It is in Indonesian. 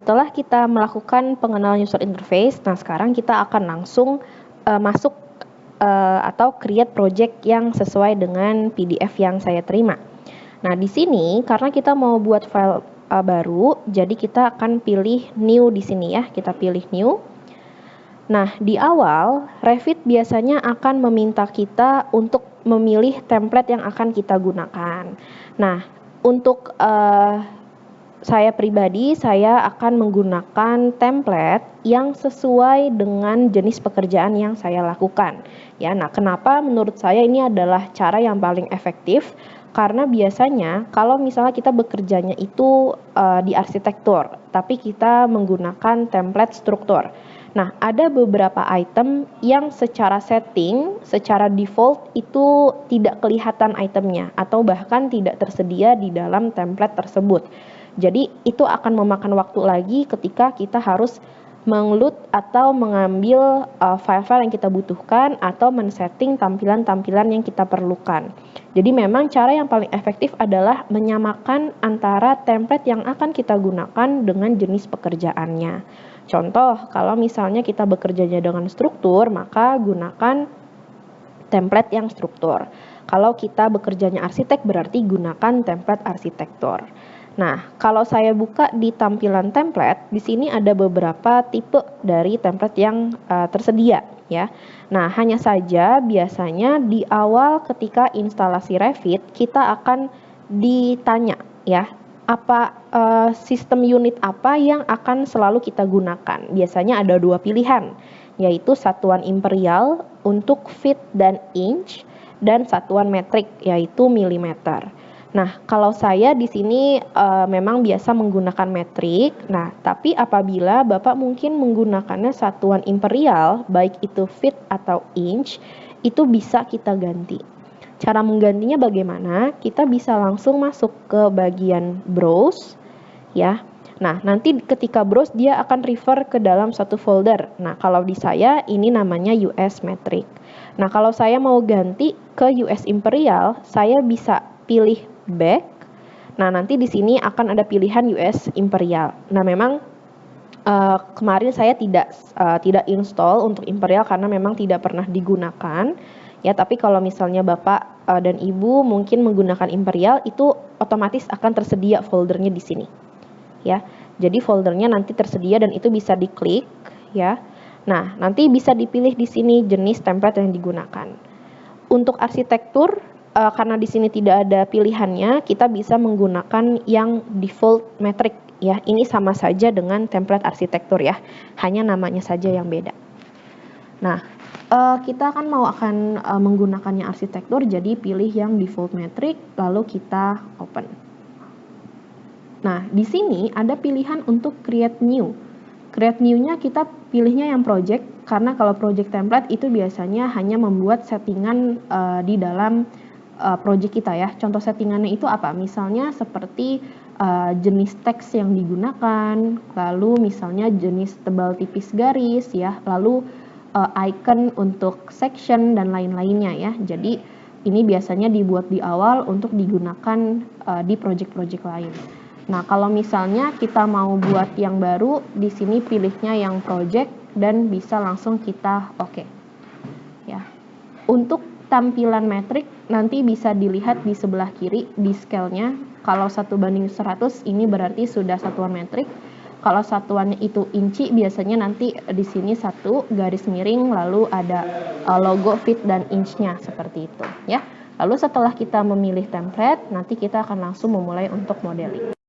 Setelah kita melakukan pengenalan user interface, nah sekarang kita akan langsung masuk atau create project yang sesuai dengan PDF yang saya terima. Nah, di sini karena kita mau buat file baru, jadi kita akan pilih new di sini ya. Kita pilih new. Nah, di awal Revit biasanya akan meminta kita untuk memilih template yang akan kita gunakan. Nah, untuk saya pribadi, saya akan menggunakan template yang sesuai dengan jenis pekerjaan yang saya lakukan. Ya, nah kenapa menurut saya ini adalah cara yang paling efektif? Karena biasanya kalau misalnya kita bekerjanya itu di arsitektur, tapi kita menggunakan template struktur. Nah, ada beberapa item yang secara setting, secara default itu tidak kelihatan itemnya atau bahkan tidak tersedia di dalam template tersebut. Jadi itu akan memakan waktu lagi ketika kita harus meng-load atau mengambil file-file yang kita butuhkan atau men-setting tampilan-tampilan yang kita perlukan. Jadi memang cara yang paling efektif adalah menyamakan antara template yang akan kita gunakan dengan jenis pekerjaannya. Contoh, kalau misalnya kita bekerjanya dengan struktur, maka gunakan template yang struktur. Kalau kita bekerjanya arsitek, berarti gunakan template arsitektur. Nah, kalau saya buka di tampilan template, di sini ada beberapa tipe dari template yang tersedia ya. Nah, hanya saja biasanya di awal ketika instalasi Revit kita akan ditanya ya, apa sistem unit apa yang akan selalu kita gunakan. Biasanya ada dua pilihan, yaitu satuan imperial untuk feet dan inch dan satuan metrik yaitu milimeter. Nah, kalau saya di sini memang biasa menggunakan metrik. Nah, tapi apabila Bapak mungkin menggunakannya satuan imperial, baik itu feet atau inch, itu bisa kita ganti. Cara menggantinya bagaimana? Kita bisa langsung masuk ke bagian browse, ya. Nah, nanti ketika browse dia akan refer ke dalam satu folder. Nah, kalau di saya ini namanya US metric. Nah, kalau saya mau ganti ke US imperial, saya bisa pilih back. Nah, nanti di sini akan ada pilihan US imperial. Nah, memang kemarin saya tidak install untuk imperial karena memang tidak pernah digunakan. Ya, tapi kalau misalnya Bapak dan Ibu mungkin menggunakan imperial, itu otomatis akan tersedia foldernya di sini. Ya. Jadi foldernya nanti tersedia dan itu bisa diklik ya. Nah, nanti bisa dipilih di sini jenis template yang digunakan. Untuk arsitektur karena di sini tidak ada pilihannya, kita bisa menggunakan yang default metric ya. Ini sama saja dengan template arsitektur ya. Hanya namanya saja yang beda. Nah, kita akan menggunakannya arsitektur, jadi pilih yang default metric lalu kita open. Nah, di sini ada pilihan untuk create new. Create new-nya kita pilihnya yang project, karena kalau project template itu biasanya hanya membuat settingan di dalam project kita ya. Contoh settingannya itu apa? Misalnya seperti jenis teks yang digunakan, lalu misalnya jenis tebal tipis garis ya, lalu icon untuk section dan lain-lainnya ya. Jadi ini biasanya dibuat di awal untuk digunakan di project-project lain. Nah, kalau misalnya kita mau buat yang baru, di sini pilihnya yang project dan bisa langsung kita oke. Ya. Untuk tampilan metrik nanti bisa dilihat di sebelah kiri di scale-nya. Kalau 1:100 ini berarti sudah satuan metrik. Kalau satuannya itu inci, biasanya nanti di sini satu garis miring lalu ada logo feet dan inch-nya seperti itu ya. Lalu setelah kita memilih template, nanti kita akan langsung memulai untuk modeling.